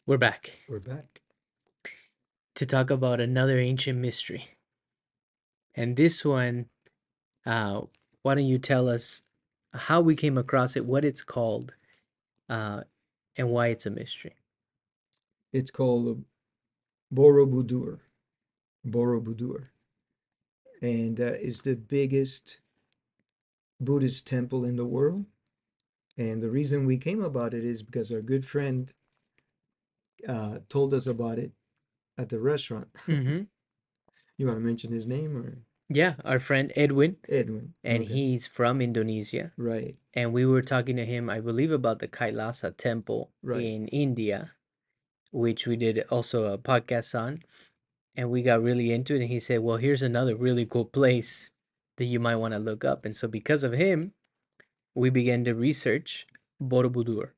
We're back We're back. to talk about another ancient mystery. And this one, uh, why don't you tell us how we came across it, what it's called, uh, and why it's a mystery? It's called Borobudur. Borobudur. And is the biggest Buddhist temple in the world. And the reason we came about it is because our good friend told us about it at the restaurant. Mm-hmm. You want to mention his name or Yeah, our friend Edwin, Edwin? and Okay. he's from Indonesia. Right. And we were talking to him, I believe, about the Kailasa temple Right. in India, which we did also a podcast on. And we got really into it. And he said, well, here's another really cool place that you might want to look up. And so, because of him, we began to research Borobudur.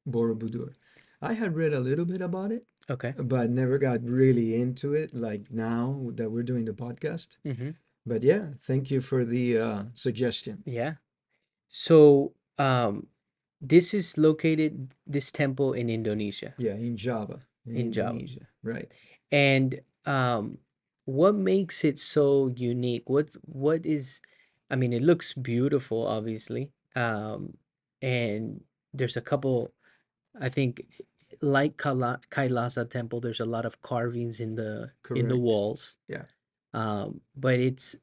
Borobudur. I had read a little bit about it, Okay. but never got really into it like now that we're doing the podcast. Mm-hmm. But yeah, thank you for the suggestion. Yeah. So, this is located, this temple in Indonesia, Yeah, in Java, in in Java. Indonesia. Right. And what makes it so unique? What is, I mean, it looks beautiful, obviously. And there's a couple, I think, like Kailasa temple, there's a lot of carvings in the Correct. walls. Yeah. But it's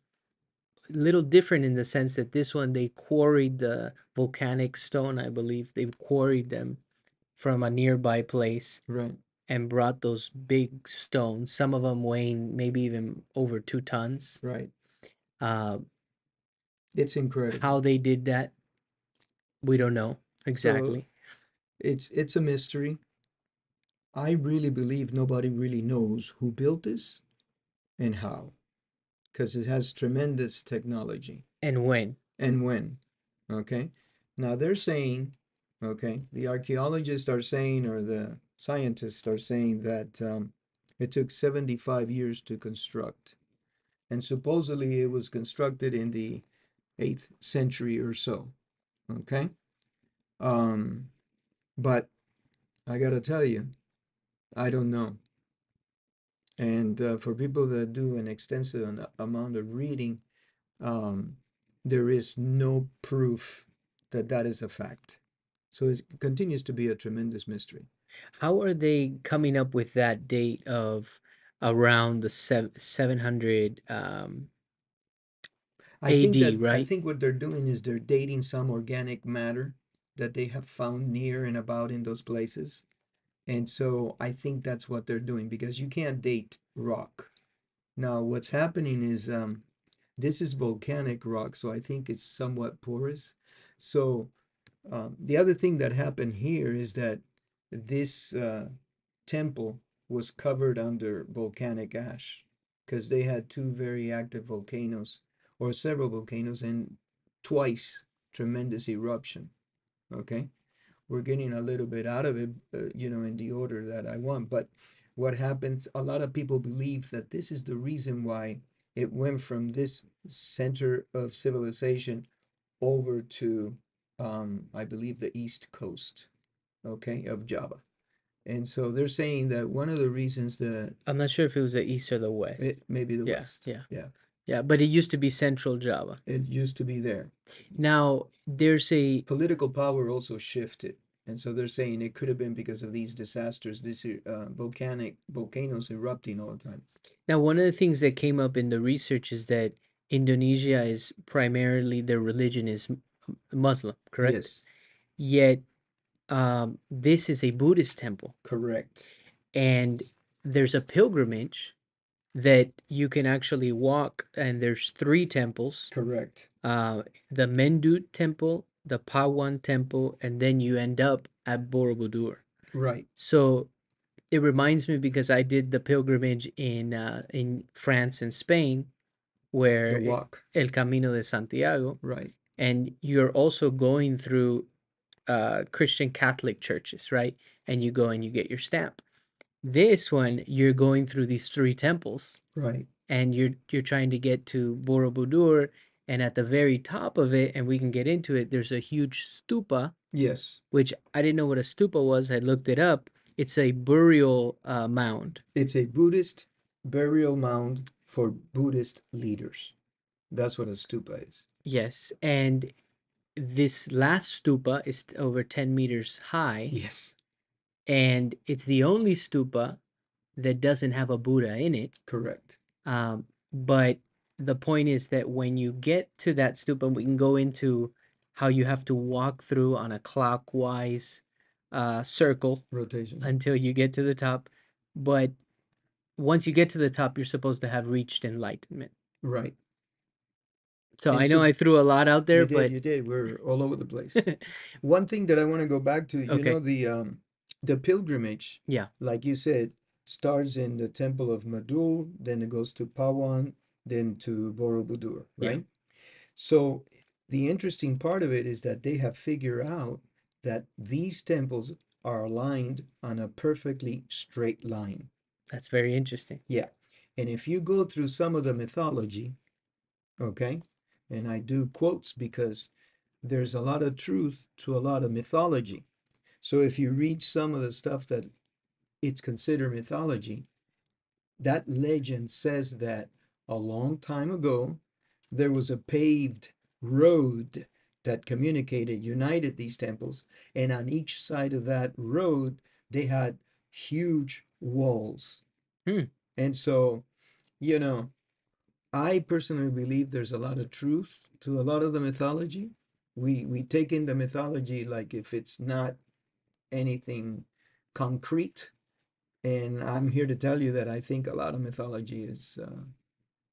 a little different in the sense that this one they quarried the volcanic stone, I believe. They quarried them from a nearby place Right. and brought those big stones, some of them weighing maybe even over 2 tons. Right. Uh, It's incredible. how they did that, we don't know So exactly. it's a mystery. I really believe nobody really knows who built this and how, because it has tremendous technology And when. and when. Okay. Now they're saying, okay, the archaeologists are saying, or the scientists are saying that it took 75 years to construct. And supposedly it was constructed in the 8th century or so. Okay. Um, but I gotta tell you, I don't know. And for people that do an extensive amount of reading, um, there is no proof that that is a fact. So it continues to be a tremendous mystery. How are they coming up with that date of around the 700 AD, I right? think what they're doing is they're dating some organic matter that they have found near and about in those places. And so I think that's what they're doing because you can't date rock. Now, what's happening is this is volcanic rock, so I think it's somewhat porous. So the other thing that happened here is that this temple was covered under volcanic ash because they had two very active volcanoes or several volcanoes and twice tremendous eruption. Okay, we're getting a little bit out of it, in the order that I want. But what happens, a lot of people believe that this is the reason why it went from this center of civilization over to, I believe, the east coast, okay, of Java. And so they're saying that one of the reasons that I'm not sure if it was the east or the it west. may be the Yeah, west, yeah, yeah, yeah. But it used to be Central Java. it used to be there. Now there's a Political power also shifted. And so they're saying it could have been because of these disasters, these volcanic volcanoes erupting all the time. now one of the things that came up in the research is that Indonesia is primarily their religion is Muslim, correct? Yes, Yet this is a Buddhist temple, correct, and there's a pilgrimage that you can actually walk, and there's three temples, correct. uh, the Mendut temple, the Pawan temple, and then you end up at Borobudur. Right. So it reminds me because I did the pilgrimage in France and Spain, The where walk. El Camino de Santiago, Right. and you're also going through Christian Catholic churches, right? And you go and you get your stamp. This one, you're going through these three temples, Right. and you're trying to get to Borobudur, and at the very top of it, and we can get into it, there's a huge stupa, Yes. which I didn't know what a stupa was. I looked it up. It's a burial mound. It's a Buddhist burial mound for Buddhist leaders. That's what a stupa is. Yes, and this last stupa is over 10 meters high, Yes, and it's the only stupa that doesn't have a Buddha in it. correct. But the point is that when you get to that stupa, we can go into how you have to walk through on a clockwise circle Rotation. until you get to the top. But once you get to the top, you're supposed to have reached enlightenment. Right. So And I know so I threw a lot out there, you did, but you did. We're all over the place. One thing that I want to go back to, okay. the pilgrimage, Yeah. like you said, starts in the temple of Madul, then it goes to Pawan, then to Borobudur, Yeah. right? So the interesting part of it is that they have figured out that these temples are aligned on a perfectly straight line. That's very interesting. Yeah. And if you go through some of the mythology, okay, and I do quotes because there's a lot of truth to a lot of mythology. So if you read some of the stuff that it's considered mythology, that legend says that a long time ago there was a paved road that communicated, united these temples, and on each side of that road they had huge walls. Hmm. And so, you know, I personally believe there's a lot of truth to a lot of the mythology. We take in the mythology like if it's not anything concrete, and I'm here to tell you that I think a lot of mythology is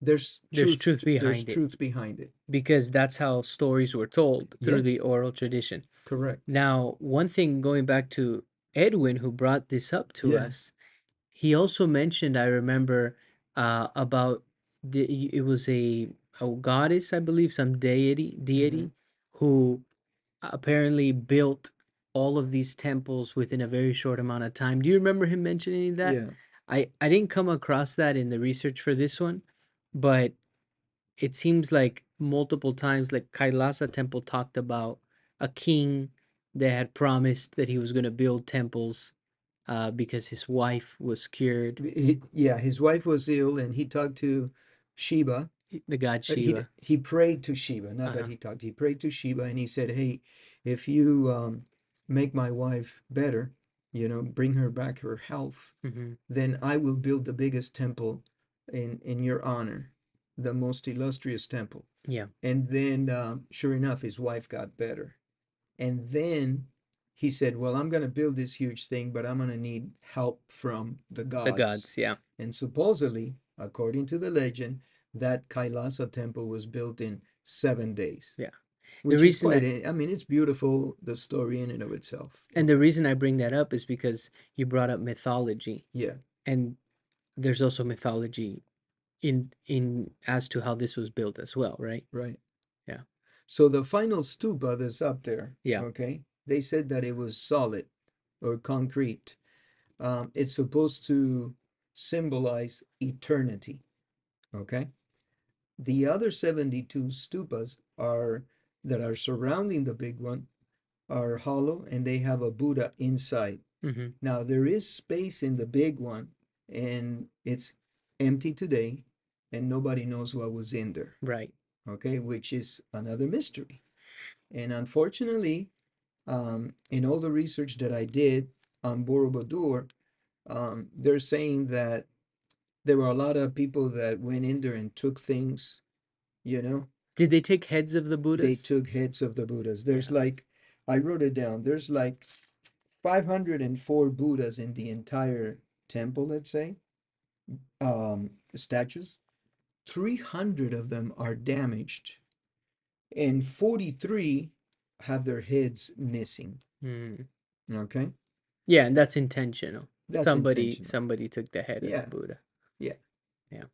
There's truth there's behind it truth behind it. because that's how stories were told through the Yes, oral tradition. correct. Now, one thing going back to Edwin, who brought this up to Yeah. us, he also mentioned, I remember, about it was a goddess, I believe, some Mm-hmm. deity, who apparently built all of these temples within a very short amount of time. Do you remember him mentioning that? Yeah. I didn't come across that in the research for this one, but it seems like multiple times, like Kailasa Temple talked about a king that had promised that he was going to build temples because his wife was cured, Yeah, his wife was ill and he talked to Shiva. the god He Shiva. he prayed to Shiva, not that Uh-huh. he talked. He prayed to Shiva and he said, "Hey, if you make my wife better, bring her back her health, Hmm. then I will build the biggest temple in your honor, the most illustrious temple." Yeah, And then, sure enough, his wife got better. And then he said, "Well, I'm going to build this huge thing, but I'm going to need help from the the gods." gods. Yeah, And supposedly, according to the legend, that Kailasa temple was built in 7 days, yeah. The which is reason quite, I I mean, it's beautiful, the story in and of itself. and the reason I bring that up is because you brought up mythology, Yeah, and there's also mythology in as to how this was built as well, right? right. Yeah, So the final stupa that's up there, yeah. okay, they said that it was solid or concrete. It's supposed to symbolize eternity, okay? The other 72 stupas are that are surrounding the big one are hollow and they have a Buddha inside. Hmm. Now there is space in the big one and it's empty today and nobody knows what was in there. Right. Okay, which is another mystery. And unfortunately, in all the research that I did on Borobudur, they're saying that there were a lot of people that went in there and took things, you know, Did they take heads of the they Buddhas? took heads of the Buddhas. There's Yeah. like, I wrote it down, there's like 504 Buddhas in the entire temple, let's say, statues. 300 of them are damaged, and 43 have their heads missing. Mm. Okay, Yeah, and that's intentional. that's Somebody intentional. somebody took the head of the Yeah, Buddha. yeah, Yeah.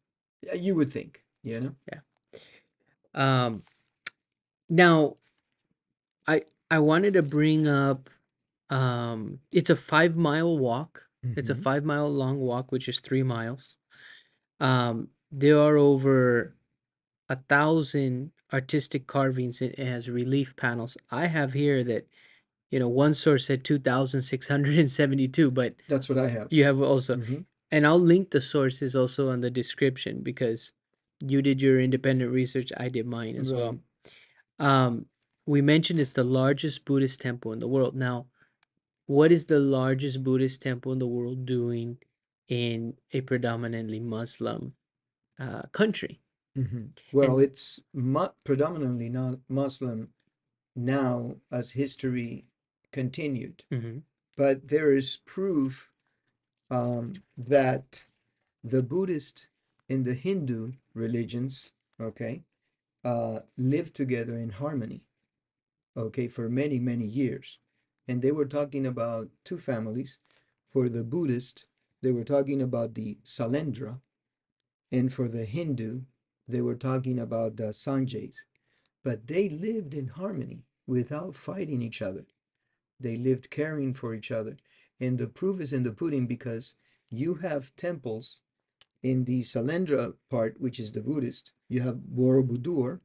yeah. You would think. Yeah. Um Now I I wanted to bring up it's a 5 mile walk. It's a Mm-hmm. 5 mile long walk, which is 3 miles. There are over 1,000 artistic carvings. It has relief panels. I have here that One source said 2,672, but That's what I have. you have also, Mm-hmm. and I'll link the sources also on the description because you did your independent research, I did mine as Right. well. Um, we mentioned it's the largest Buddhist temple in the world. Now, what is the largest Buddhist temple in the world doing in a predominantly Muslim country? Mm-hmm. Well, And it's predominantly not Muslim now as history continued, mhm, but there is proof that the Buddhist and the Hindu religions, okay, lived together in harmony, okay, for many, many years. And they were talking about two families. For the Buddhist, they were talking about the Salendra, and for the Hindu, they were talking about the Sanjays. But they lived in harmony without fighting each other. They lived caring for each other. And the proof is in the pudding because you have temples in the Salendra part, which is the Buddhist, you have Borobudur,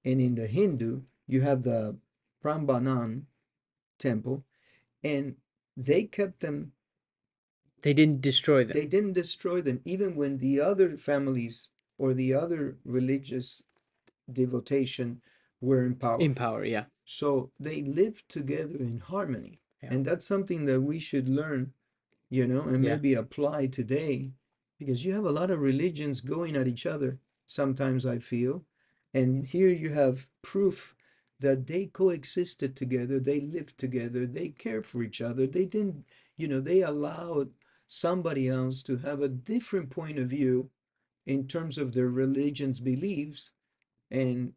and in the Hindu, you have the Prambanan temple, and they kept them, they didn't destroy them they didn't destroy them, even when the other families or the other religious devotation were in in power. power. Yeah, So they lived together in harmony. yeah, And that's something that we should learn, and yeah, maybe apply today because you have a lot of religions going at each other sometimes, I feel. And here you have proof that they coexisted together, they lived together, they cared for each other. They didn't, they allowed somebody else to have a different point of view in terms of their religion's beliefs, and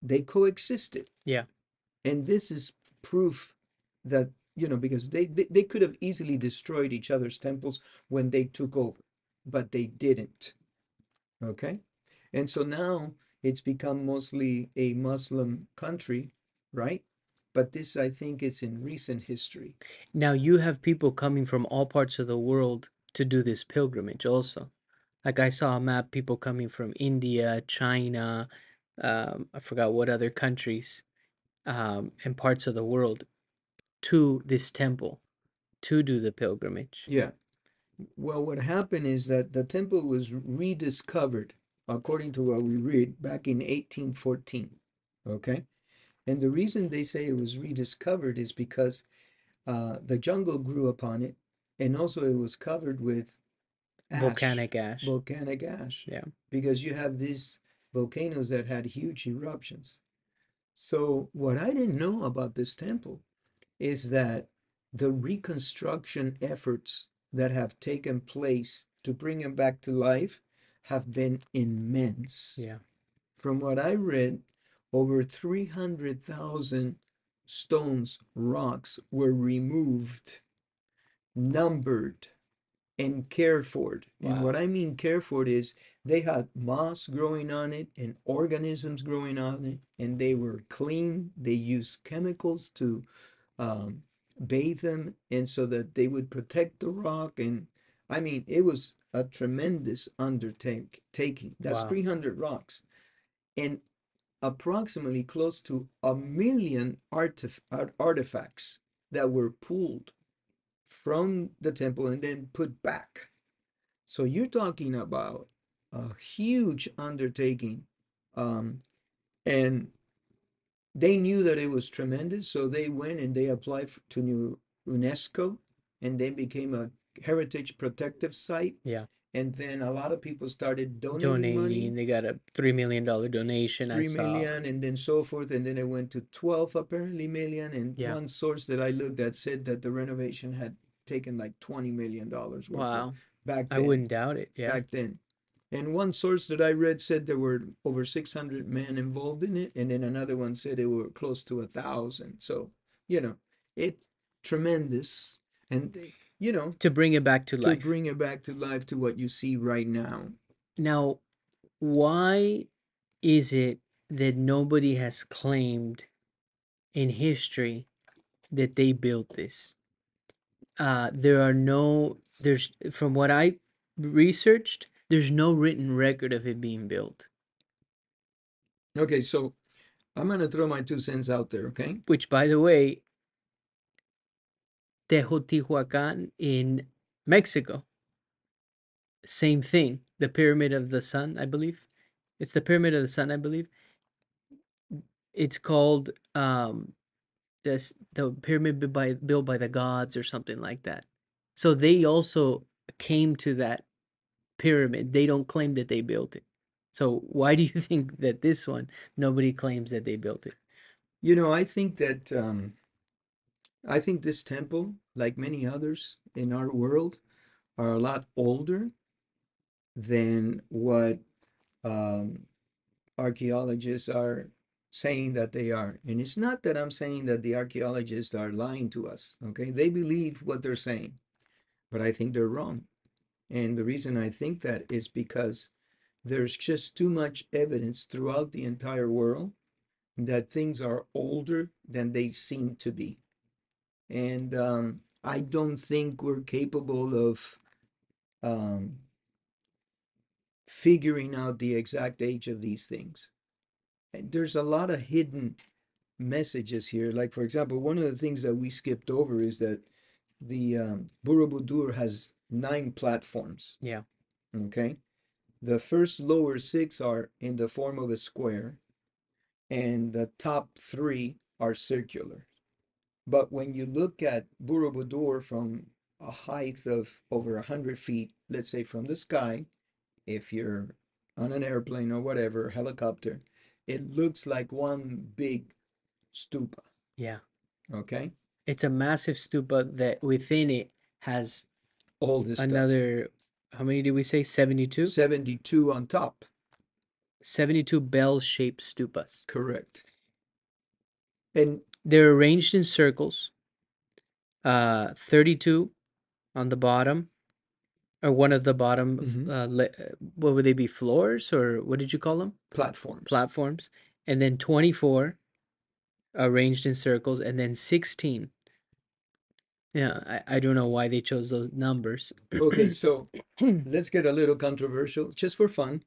they coexisted. yeah. And this is proof that, because they could have easily destroyed each other's temples when they took over, but they didn't. Okay. And so now it's become mostly a Muslim country, right? But this, I think, is in recent history. Now you have people coming from all parts of the world to do this pilgrimage also. Like I saw a map, people coming from India, China, I forgot what other countries, and parts of the world to this temple to do the pilgrimage. Yeah. Well, what happened is that the temple was rediscovered, according to what we read, back in 1814. Okay. And the reason they say it was rediscovered is because the jungle grew upon it, and also it was covered with ash, Volcanic ash. volcanic ash, Yeah. because you have these volcanoes that had huge eruptions. So, what I didn't know about this temple is that the reconstruction efforts that have taken place to bring it back to life have been immense. Yeah. From what I read, over 300,000 stones, rocks were removed, numbered, and cared for. And what Wow. I mean cared for is they had moss growing on it and organisms growing on it, and they were clean. They used chemicals to um, bathe them, and so that they would protect the rock. And I mean, it was a tremendous undertaking. That's Wow. 300 rocks. And approximately close to 1 million artifacts that were pulled from the temple and then put back. So you're talking about a huge undertaking. Um, and they knew that it was tremendous, so they went and they applied to new UNESCO, and then became a heritage protective site. Yeah. And then a lot of people started donating Donating. money, They got a $3 million donation I 3 saw. million, and then so forth, and then it went to 12 apparently million. And Yeah. one source that I looked at said that the renovation had taken like $20 million worth of Wow. back I then wouldn't doubt it. Yeah. back then. And one source that I read said there were over 600 men involved in it, and then another one said it were close to 1,000. So, you know, it's tremendous. And, To bring it back to to life. bring it back to life to what you see right now. Now, why is it that nobody has claimed in history that they built this? There are no, there's, from what I researched, there's no written record of it being built, Okay, so I'm going to throw my 2 cents out there, okay? which, by the way, Teotihuacan in Mexico. Same thing. The Pyramid of the Sun, I believe. It's the Pyramid of the Sun, I believe. It's called the pyramid built by the gods or something like that. So they also came to that pyramid. They don't claim that they built it. So why do you think that this one nobody claims that they built it? You know, I think this temple, like many others in our world, are a lot older than what um, archaeologists are saying that they are. And it's not that I'm saying that the archaeologists are lying to us, okay? They believe what they're saying, but I think they're wrong. And the reason I think that is because there's just too much evidence throughout the entire world that things are older than they seem to be. And I don't think we're capable of um, figuring out the exact age of these things. And there's a lot of hidden messages here. Like, for example, one of the things that we skipped over is that the Borobudur has 9 platforms. Yeah. Okay. The first lower 6 are in the form of a square, and the top 3 are circular. But when you look at Borobudur from a height of over 100 feet, let's say from the sky, if you're on an airplane or whatever, helicopter, it looks like one big stupa. Yeah. Okay. It's a massive stupa that within it has All this stuff. another, how many did we say? 72? 72 on top. 72 bell-shaped stupas. Correct. And They're arranged in circles, 32 on the bottom, or one of the bottom, mhm, what would they be, floors, or what did you call them? platforms. Platforms. And then 24 arranged in circles, and then 16. Yeah, I don't know why they chose those numbers. Okay, so let's get a little controversial just for fun.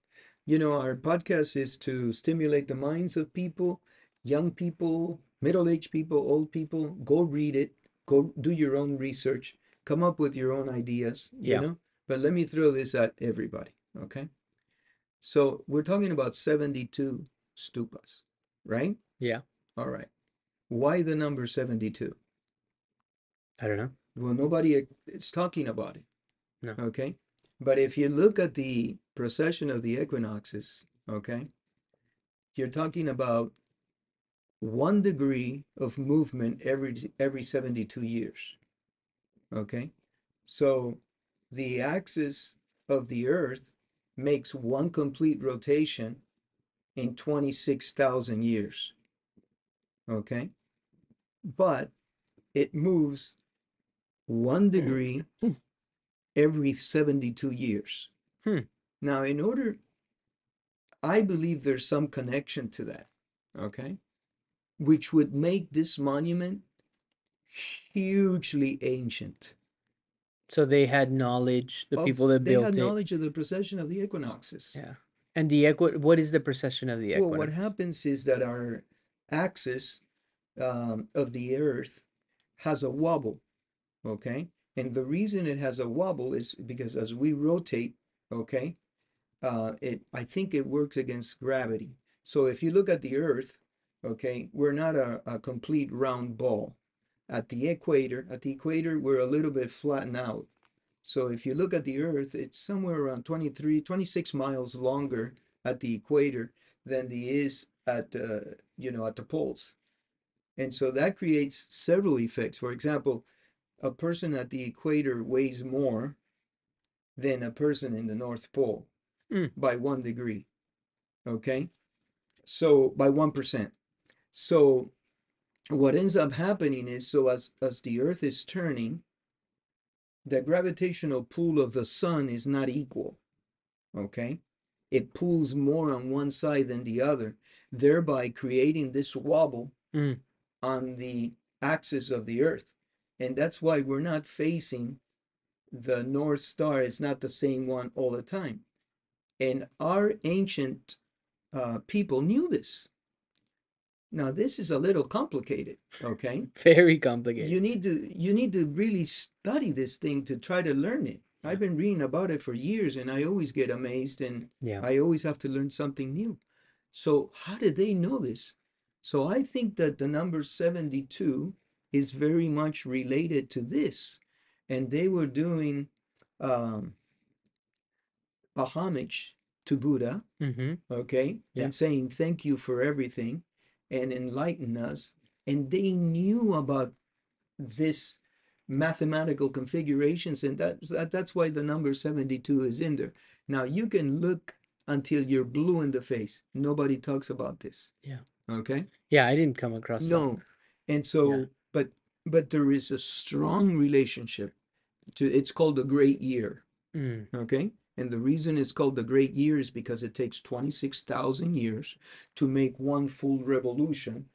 You know, our podcast is to stimulate the minds of people, young people, middle-aged people, old people. Go read it, go do your own research, come up with your own ideas, you Yeah, know? But let me throw this at everybody, okay? So we're talking about 72 stupas, right? yeah, All right. Why the number 72? I don't know. Well, nobody is talking about it, No. okay? But if you look at the precession of the equinoxes, okay, you're talking about 1 degree of movement every 72 years, okay? So the axis of the Earth makes one complete rotation in 26,000 years, okay? But it moves 1 degree every 72 years. Hmm. Now, in order, I believe there's some connection to that, okay? Which would make this monument hugely ancient. So they had knowledge, the Of people that they had built it. knowledge of the precession of the equinoxes. Yeah. And what is the precession of the Well, what equinox? happens is that our axis of the Earth has a wobble, okay? And the reason it has a wobble is because as we rotate, okay, I think it works against gravity. So if you look at the Earth, okay, we're not a complete round ball. At the equator, we're a little bit flattened out. So if you look at the Earth, it's somewhere around 23, 26 miles longer at the equator than the is at at the poles. And so that creates several effects. For example, a person at the equator weighs more than a person in the North Pole Mm. by 1 degree. Okay. So by 1%. So what ends up happening is, so as the Earth is turning, the gravitational pull of the sun is not equal. Okay. It pulls more on one side than the other, thereby creating this wobble Mm. on the axis of the Earth. And that's why we're not facing the North Star. It's not the same one all the time. And our ancient people knew this. Now this is a little complicated, okay? Very complicated. You need to really study this thing to try to learn it. Yeah. I've been reading about it for years and I always get amazed and Yeah. I always have to learn something new. So how did they know this? So I think that the number 72 is very much related to this. And they were doing um, a homage to Buddha, Mm-hmm. okay, Yeah. and saying thank you for everything and enlighten us. And they knew about this mathematical configurations, and that's why the number 72 is in there. Now you can look until you're blue in the face. Nobody talks about this, Yeah. okay? Yeah, I didn't come across that. No. And Yeah. so, but there is a strong relationship to it's called the great year, Mm. okay? And the reason it's called the great year is because it takes 26,000 years to make one full revolution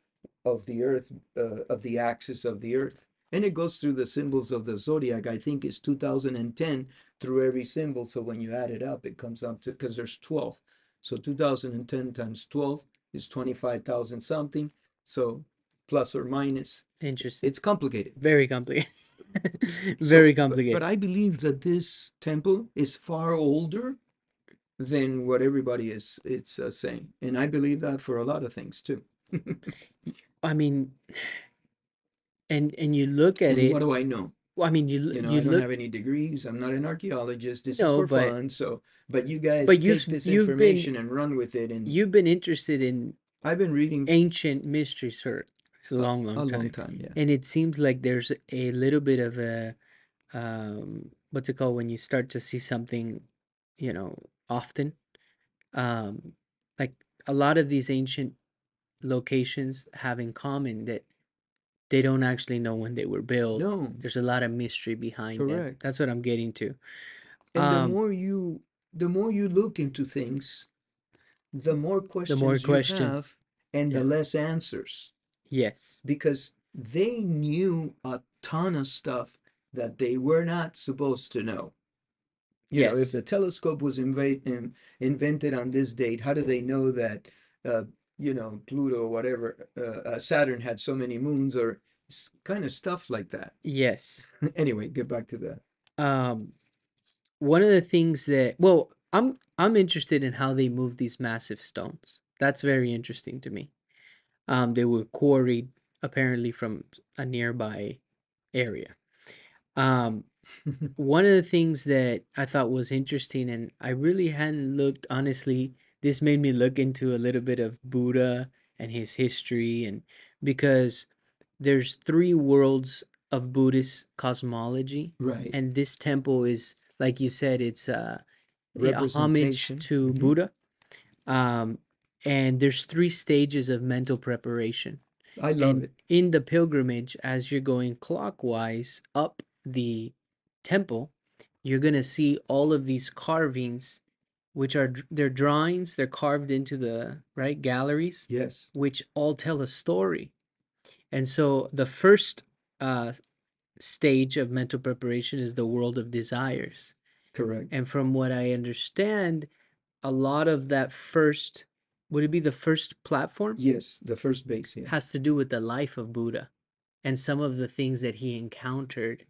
of the earth, of the axis of the earth. And it goes through the symbols of the zodiac. I think it's 2010 through every symbol. So when you add it up, it comes up to, because there's 12. So 2010 times 12 is 25,000 something. So plus or minus. Interesting. It's complicated. Very complicated. So, Very but complicated. I believe that this temple is far older than what everybody is it's saying. And I believe that for a lot of things too. I mean, and you look at And what it. do I know? Well, I mean, I you don't look. have any degrees. I'm not an archaeologist. This is No, for fun. So, but you guys but take this you've been information and run with it. And interested in I've been reading ancient mysteries for a a, long, long a long time, time. Yeah. and it seems like there's a little bit of a what's it called when you start to see something, often. Um, like a lot of these ancient locations have in common that they don't actually know when they were built. No, There's a lot of mystery behind them. correct. That's what I'm getting to. And Um, the more you look into things, the more the more questions you have questions. and the Yeah. less answers Yes. because they knew a ton of stuff that they were not supposed to know. If Yes. the telescope was invented on this date, how do they know that, uh, Pluto, whatever, Saturn had so many moons or kind of stuff like that? Yes. Anyway, get back to that. Um, One of the things that, well, I'm interested in how they move these massive stones. That's very interesting to me. They were quarried apparently from a nearby area. Um, One of the things that I thought was interesting, and I really hadn't looked, honestly, this made me look into a little bit of Buddha and his history, and because there's three worlds of Buddhist cosmology, Right. and this temple is, like you said, it's a homage Representation. to Buddha. Um, and there's three stages of mental preparation. I love And it. in the pilgrimage, as you're going clockwise up the temple, you're going to see all of these carvings, which are they're drawings, they're carved into the right galleries, Yes, which all tell a story. And so the first uh, stage of mental preparation is the world of desires. correct. And from what I understand, a lot of that first, would it be the first platform? Yes, the first base, yeah. Has to do with the life of Buddha and some of the things that he encountered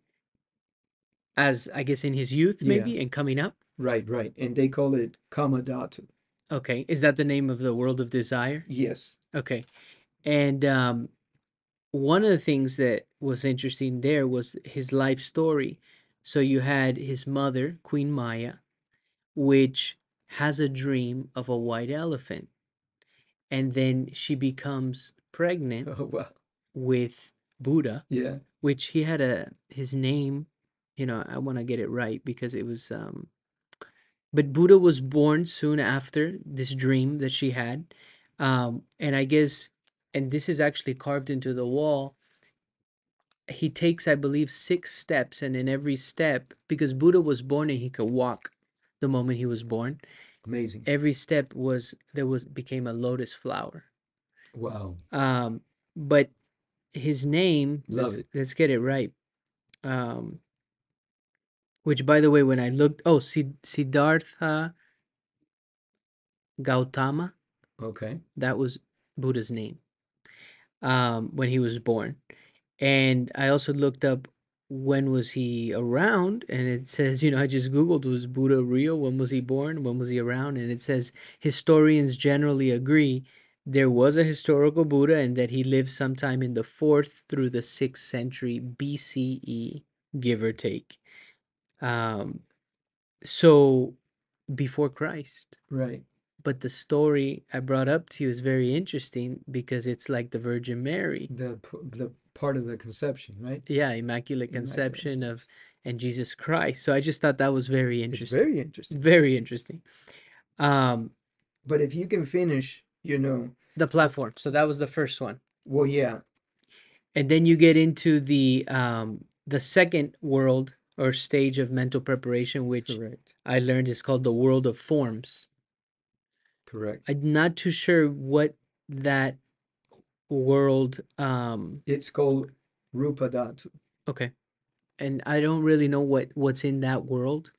as, I guess, in his youth, Yeah, maybe, and coming up. right, right. And they call it Kamadhatu. Okay. Is that the name of the world of desire? Yes. Okay. And one of the things that was interesting there was his life story. So you had his mother, Queen Maya, which has a dream of a white elephant. And then she becomes pregnant Oh, well, with Buddha, yeah. which he had his name, I want to get it right because it was but Buddha was born soon after this dream that she had. And I guess, and this is actually carved into the wall, he takes, I believe, 6 steps, and in every step, because Buddha was born and he could walk the moment he was born, Amazing. every step was there was became a lotus flower. Wow. Um, but his name, Love it. let's get it right. Um, which, by the way, when I looked, oh, Siddhartha Gautama, Okay. that was Buddha's name. when he was born. And I also looked up when was he around, and it says, I just googled, was Buddha real? When was he born? When was he around? And it says historians generally agree there was a historical Buddha and that he lived sometime in the 4th through the 6th century BCE, give or take. Um, so before Christ. Right. But the story I brought up to you is very interesting because it's like the Virgin Mary. The part of the conception, right? Yeah, Immaculate Immaculate Conception of conception. and Jesus Christ. So I just thought that was very It's interesting. very interesting. Very interesting. Um, But if you can finish, the platform. So that was the first one. well, yeah, And then you get into the second world or stage of mental preparation, which correct, I learned is called the world of forms. correct. I'm not too sure what that world It's called Rupadatu. okay. And I don't really know what's in that world.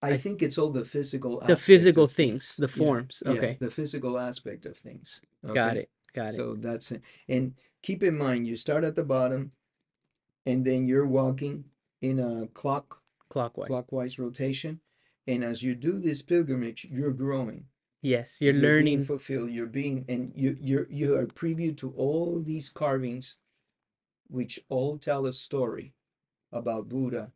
I I think it's all the physical The aspect physical of things, things. the Yeah, forms. yeah, Okay. the physical aspect of things. Got Okay, it. Got it. so that's it. And keep in mind, you start at the bottom, and then you're walking in a Clockwise. clockwise rotation. And as you do this pilgrimage, you're growing. Yes, you're You're being learning. fulfilled. You're being, and you are preview to all these carvings, which all tell a story about Buddha,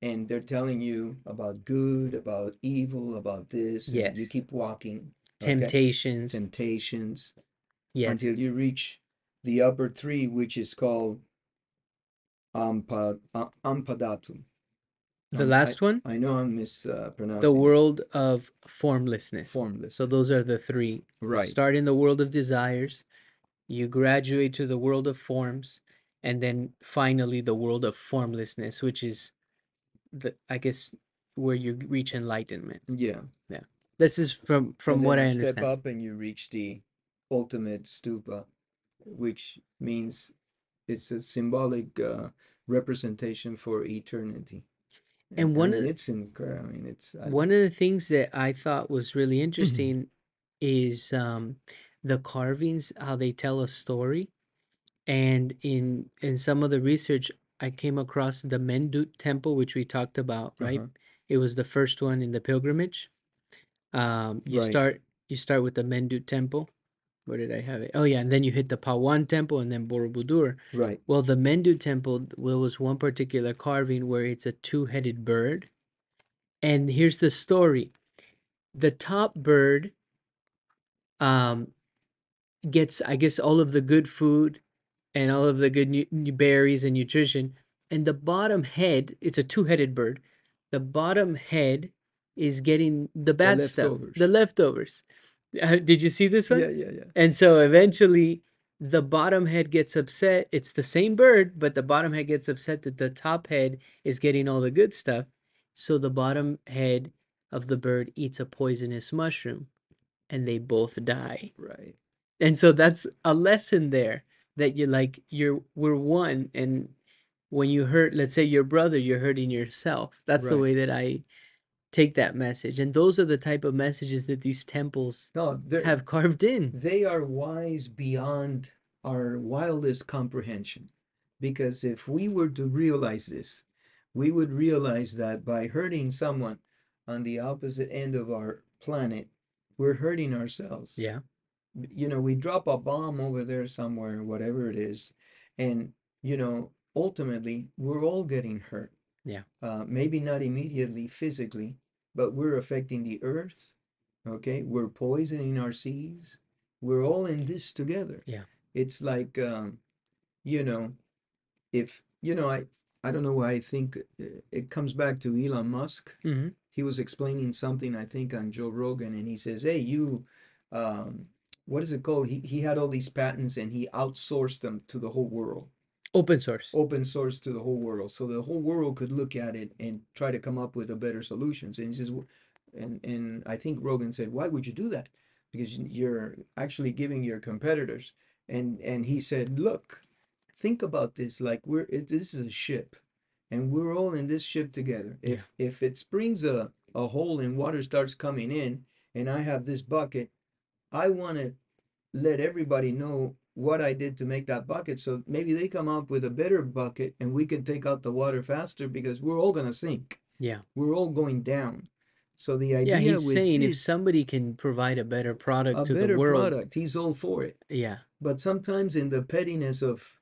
and they're telling you about good, about evil, about this, and you Yes. keep walking, okay? Temptations. Temptations Yes. until you reach the upper three, which is called Ampadatum. The last one, I know I'm the mispronouncing it. world of formlessness. So those Formlessness. are the three. You Right. start in the world of desires, you graduate to the world of forms, and then finally the world of formlessness, which is the I guess where you reach enlightenment. Yeah. Yeah. This is from And then what you I step understand. up and you reach the ultimate stupa, which means it's a symbolic representation for eternity. And And I mean, it's incredible. I mean, I one love of the things that I thought was really it. interesting is the carvings, how they tell a story. And in some of the research, I came across the Mendut Temple, which we talked about, right? Uh-huh. It was the first one in the pilgrimage. You Right, start with the Mendut Temple. Where did I have it? Oh yeah, and then you hit the Pawan Temple and then Borobudur. right. Well, the Mendut Temple, well, was one particular carving where it's a two-headed bird. And here's the story. The top bird um gets, I guess, all of the good food and all of the good berries and nutrition, and the bottom head, it's a two-headed bird. The bottom head is getting the The bad stuff, the leftovers. leftovers. Did you see this one? Yeah, yeah, yeah. And so eventually the bottom head gets upset. It's the same bird, but the bottom head gets upset that the top head is getting all the good stuff. So the bottom head of the bird eats a poisonous mushroom and they both die. Right, And so that's a lesson there, that we're one, and when you hurt, let's say, your brother, you're hurting yourself. That's the right. way that I take that message. And those are the type of messages that these temples No, have carved in. they are wise beyond our wildest comprehension. Because if we were to realize this, we would realize that by hurting someone on the opposite end of our planet, we're hurting ourselves. Yeah. We drop a bomb over there somewhere, whatever it is, and, ultimately, we're all getting hurt. Yeah. Maybe not immediately physically, but we're affecting the earth. Okay, we're poisoning our seas. We're all in this together. Yeah. It's like, you know, if I don't know why I think it comes back to Elon Musk. Hmm. He was explaining something I think on Joe Rogan, and he says, "Hey, um, what is it called? He had all these patents and he outsourced them to the whole world, Open source. open source to the whole world, so the whole world could look at it and try to come up with a better solutions." And he says, and I think Rogan said, "Why would you do that? Because you're actually giving your competitors." And he said, "Look, think about this, like this is a ship, and we're all in this ship together. Yeah. If it springs a hole and water starts coming in, and I have this bucket, I want to let everybody know what I did to make that bucket. So maybe they come up with a better bucket and we can take out the water faster because we're all going to sink. Yeah. We're all going down. So the Yeah, idea he's with saying if this, somebody can provide a better product a to the better world, product, he's all for it. yeah. But sometimes in the pettiness of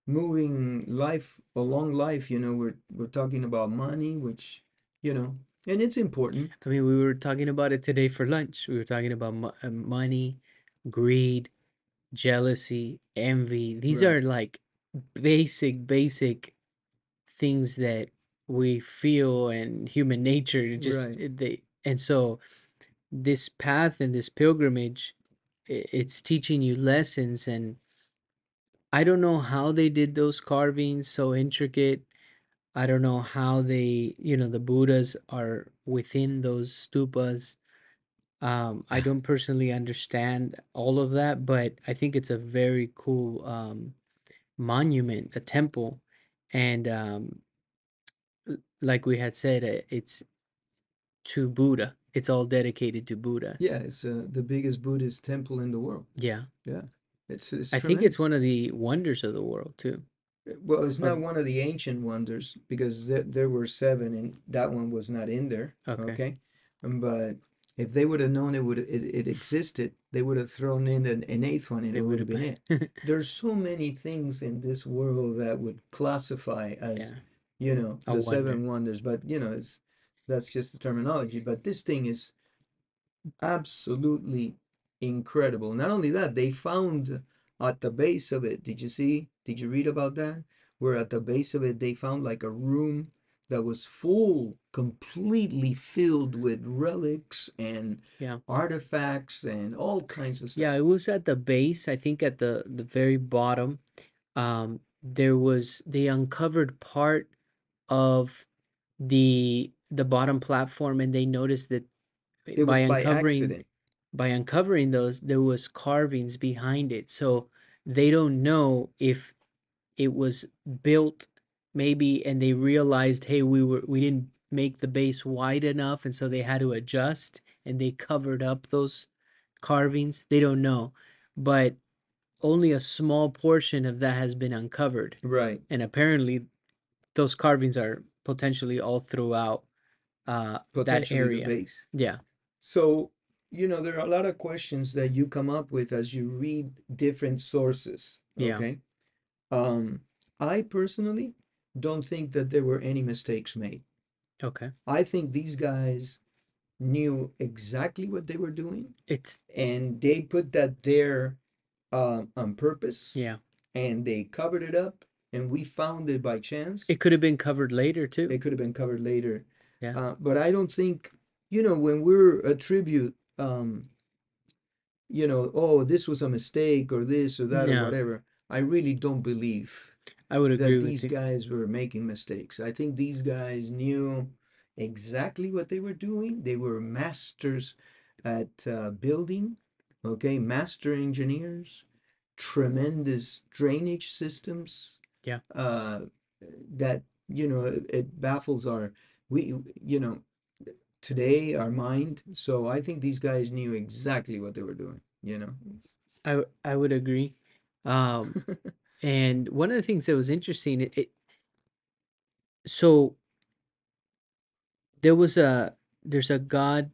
moving life along life, we're talking about money, which, and it's important. I mean, we were talking about it today for lunch. We were talking about money, greed, jealousy, envy. These Right, are like basic things that we feel and human nature just right. they and so this path and this pilgrimage, it's teaching you lessons. And I don't know how they did those carvings so intricate. I don't know how they, the Buddhas are within those stupas. I don't personally understand all of that, but I think it's a very cool monument, a temple. And like we had said, it's to Buddha. It's all dedicated to Buddha. Yeah, it's the biggest Buddhist temple in the world. Yeah. Yeah, it's I think it's tremendous. one of the wonders of the world too. Well, it's Or not one of the ancient wonders because there were seven and that one was not in there. okay, Okay, but if they would have known it existed, they would have thrown in an eighth one and it it would would have have been it. been. There's so many things in this world that would classify as, Yeah, a the wonder. seven wonders, but it's that's just the terminology. But this thing is absolutely incredible. Not only that, they found at the base of it, did you see? Did you read about that? Where at the base of it, they found like a room that was full, completely filled with relics and Yeah. artifacts and all kinds of Yeah, stuff. it was at the base, I think at the very bottom. There was they uncovered part of the bottom platform, and they noticed that It by was by uncovering accident. by uncovering those, there was carvings behind it. So they don't know if it was built maybe, and they realized, hey, we didn't make the base wide enough, and so they had to adjust, and they covered up those carvings. They don't know, but only a small portion of that has been uncovered, Right. and apparently those carvings are potentially all throughout that Potentially the area. base. Yeah. So, there are a lot of questions that you come up with as you read different sources. Yeah. Okay. Um, I personally don't think that there were any mistakes made. Okay. I think these guys knew exactly what they were doing It's and they put that there on purpose yeah. and they covered it up and we found it by chance. It could have been covered later too. It could have been covered later. Yeah. But I don't think, when we're attribute, oh, this was a mistake or this or that or No, whatever, I really don't believe I would agree that with these you. guys were making mistakes. I think these guys knew exactly what they were doing. They were masters at building, okay, master engineers, tremendous drainage systems Yeah. uh, that, it baffles we, you know, today our mind. So I think these guys knew exactly what they were doing. I would agree. Um, and one of the things that was interesting, so there was there's a god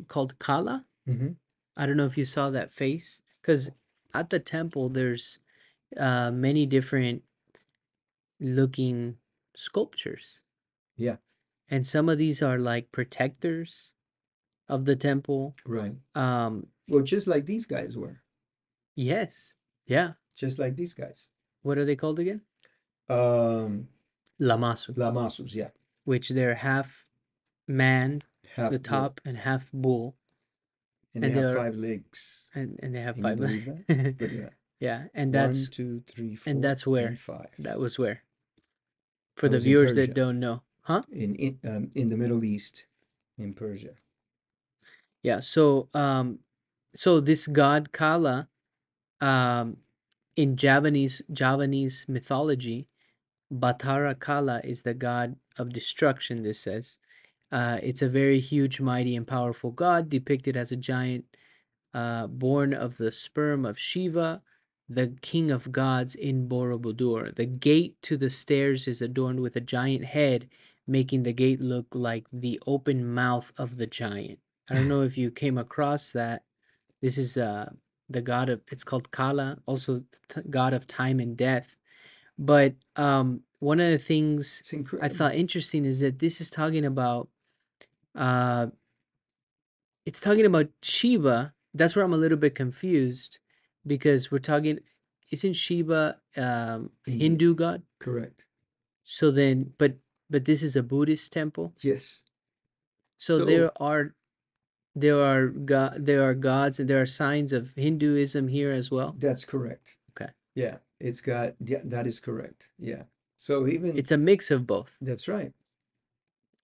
called Kala. Hmm. I don't know if you saw that face, because at the temple there's many different looking sculptures, Yeah, and some of these are like protectors of the temple. right. Um, Well, just like these guys were, yes, yeah. just like these guys. What are they called again? Um, Lamasu, Lamasus, yeah, which they're half man, the half bull, top, and half bull, and they and have they're 5 legs. and they have Can you five believe that? legs. Look at that. Yeah, One, two, three, and four, that's and where five. that was where for That the was in viewers that Persia, don't know, huh? in the Middle East, in Persia. Yeah. So this god Kala, um, in Javanese mythology, Batara Kala is the god of destruction. This says, it's a very huge, mighty, and powerful god depicted as a giant born of the sperm of Shiva. the king of gods in Borobudur. The gate to the stairs is adorned with a giant head, making the gate look like the open mouth of the giant. I don't know if you came across that. This is the god of, it's called Kala, also god of time and death. But one of the things It's I thought incredible. interesting is that this is talking about uh it's talking about Shiva. That's where I'm a little bit confused because we're talking, isn't Shiva India. Hindu god? Correct. So then, but this is a Buddhist temple. Yes. So So there are gods and there are signs of Hinduism here as well. that's correct. Okay. Yeah, it's got, yeah, that is correct. Yeah. So even It's a mix of both. that's right.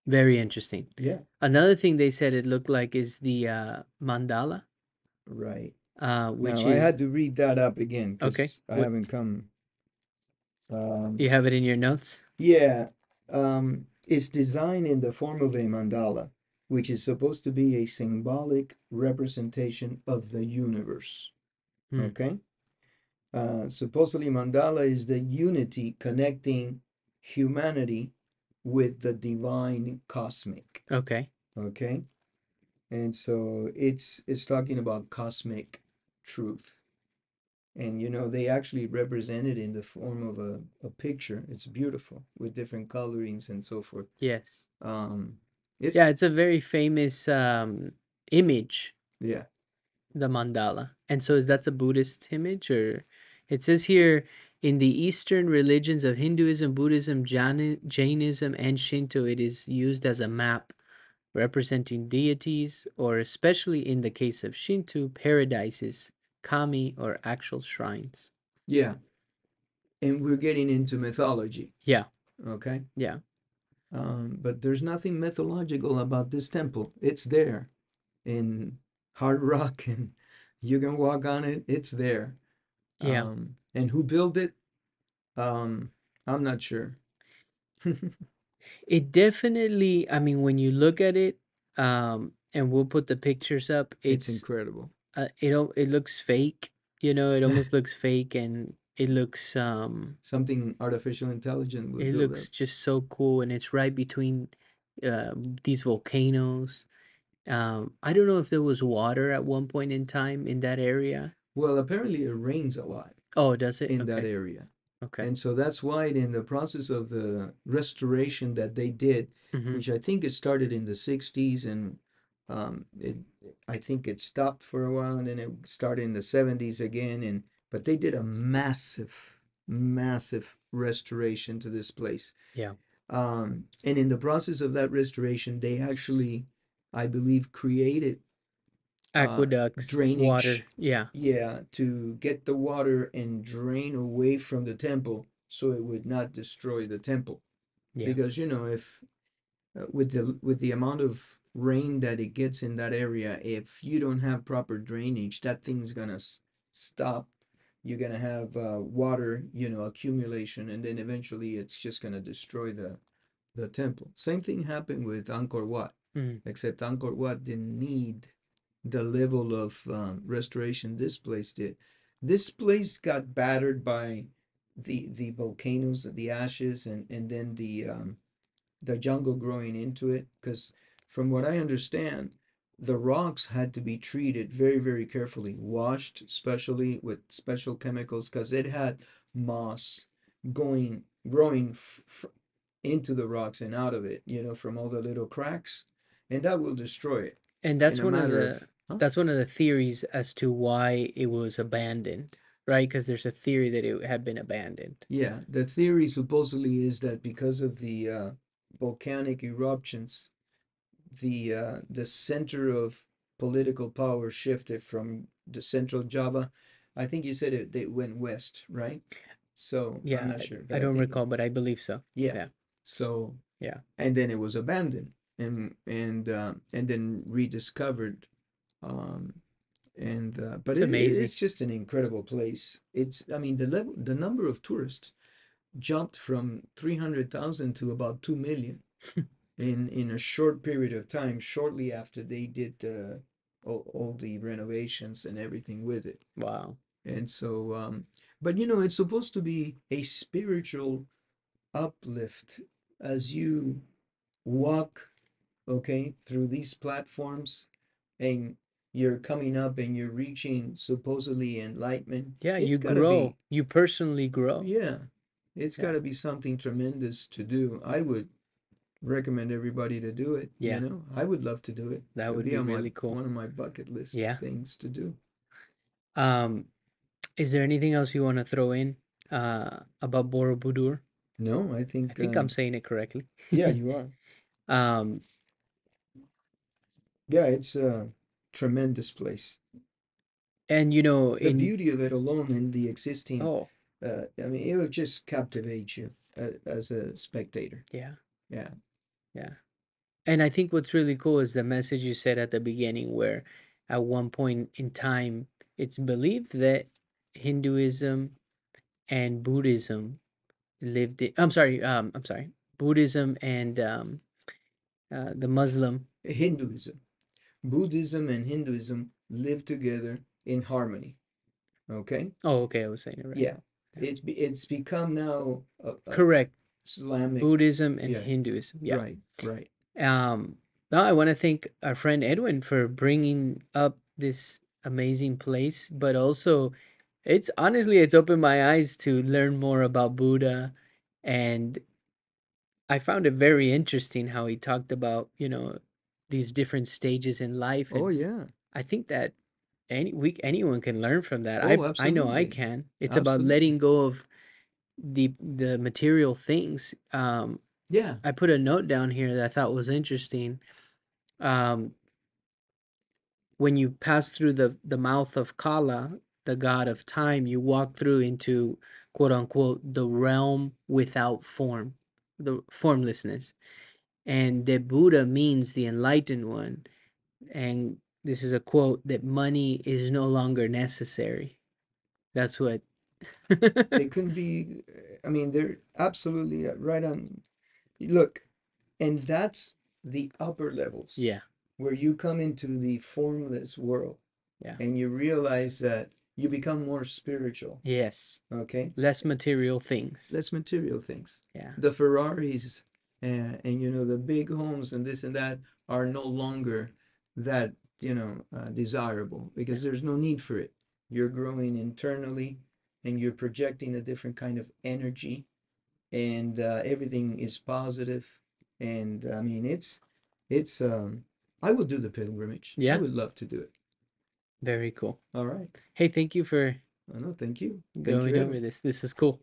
Very interesting. Yeah, Another thing they said it looked like is the mandala, right. which Now I is had to read that up again okay. because I What haven't come. you Um, have it in your notes? yeah, it's designed in the form of a mandala, which is supposed to be a symbolic representation of the universe. Hmm. Okay. Supposedly, mandala is the unity connecting humanity with the divine cosmic. Okay. Okay. And so it's talking about cosmic truth. And they actually represent it in the form of a picture. It's beautiful with different colorings and so forth. Yes. Um, Yeah, it's it's a very famous image, yeah. the mandala. And so is that's a Buddhist image or it says here in the Eastern religions of Hinduism, Buddhism, Jainism, and Shinto, it is used as a map representing deities, or especially in the case of Shinto, paradises, kami, or actual shrines. Yeah. And we're getting into mythology. Yeah, Okay. yeah, But there's nothing mythological about this temple. It's there in hard rock, and you can walk on it. It's there. yeah. And who built it? Um, I'm not sure. It definitely, I mean, when you look at it, and we'll put the pictures up, It's it's incredible. it looks fake, you know, it almost looks fake and Something artificial intelligence would it build up. looks just so cool and it's right between these volcanoes. I don't know if there was water at one point in time in that area. Well, apparently it rains a lot Oh, does it? in that Okay. area. Okay. And so that's why in the process of the restoration that they did, Mm-hmm. which I think it started in the 60s and it I think it stopped for a while and then it started in the 70s again but they did a massive massive restoration to this place. Yeah. And in the process of that restoration, they actually, I believe, created uh, Aqueducts, water. drainage, Yeah. yeah, to get the water and drain away from the temple so it would not destroy the temple. Yeah. Because if with the amount of rain that it gets in that area, if you don't have proper drainage, that thing's gonna stop. You're gonna have water, accumulation, and then eventually it's just gonna destroy the temple. Same thing happened with Angkor Wat, Mm. except Angkor Wat didn't need the level of restoration this place did. This place got battered by the volcanoes, the ashes, and then the jungle growing into it. Because from what I understand, the rocks had to be treated very, very carefully, washed especially with special chemicals, because it had moss growing into the rocks and out of it, from all the little cracks, and that will destroy it And in a matter of, huh? that's one of the theories as to why it was abandoned, right? Because there's a theory that it had been abandoned. Yeah, the theory supposedly is that because of the volcanic eruptions, the center of political power shifted from the central Java. I think you said they went west, right? So I'm Yeah, not sure, but I I don't think recall, but I believe so. yeah. Yeah, So yeah. and then it was abandoned and then rediscovered. Um, and but It's it's amazing. just an incredible place. I mean, the number of tourists jumped from 300,000 to about 2 million in a short period of time, shortly after they did all the renovations and everything with it. Wow. And so, but you know, it's supposed to be a spiritual uplift as you walk, okay, through these platforms, and you're coming up and you're reaching supposedly enlightenment. Yeah, It's you got to grow. be, You personally grow. yeah, it's got Yeah. to be something tremendous to do. I would recommend everybody to do it, you Yeah. know. I would love to do it. That It'd would be be on my really cool. one of my bucket list Yeah. things to do. Um, is there anything else you want to throw in about Borobudur? No, I I think think I'm saying it correctly. yeah, you are. um, Yeah, it's a tremendous place. and you know, The in beauty of it alone and the existing, oh, I mean, it would just captivate you as a spectator. yeah, Yeah. yeah. And I think what's really cool is the message you said at the beginning, where at one point in time, it's believed that Hinduism and Buddhism I'm sorry, Buddhism and the Muslim. Hinduism, Buddhism, and Hinduism live together in harmony. Okay. Oh, okay, I was saying it right. Yeah. Yeah. It's become now a Correct. Islamic. Buddhism and Yeah. Hinduism. Yeah. Right. Right. Um, well, I want to thank our friend Edwin for bringing up this amazing place, but also it's opened my eyes to learn more about Buddha, and I found it very interesting how he talked about, these different stages in life, Oh and yeah. I think that anyone can learn from that. Oh, I know I absolutely. can. It's about letting Absolutely. go of the material things. Yeah. I put a note down here that I thought was interesting. Um, when you pass through the mouth of Kala, the god of time, you walk through into quote unquote the realm without form, the formlessness. And the Buddha means the enlightened one. And this is a quote that money is no longer necessary. That's what. It couldn't be, I mean, they're absolutely right on. Look, and that's the upper levels Yeah, where you come into the formless world yeah, and you realize that you become more spiritual, yes. okay? Less material things. Less material things. Yeah, The Ferraris and you know the big homes and this and that are no longer that desirable yeah, because there's no need for it. You're growing internally and you're projecting a different kind of energy and everything is positive. And I mean it's I would do the pilgrimage. I yeah. would love to do it. Very cool. All right. Hey, thank you for Oh, no, thank you. Thank you, going over Edwin. this. This is cool.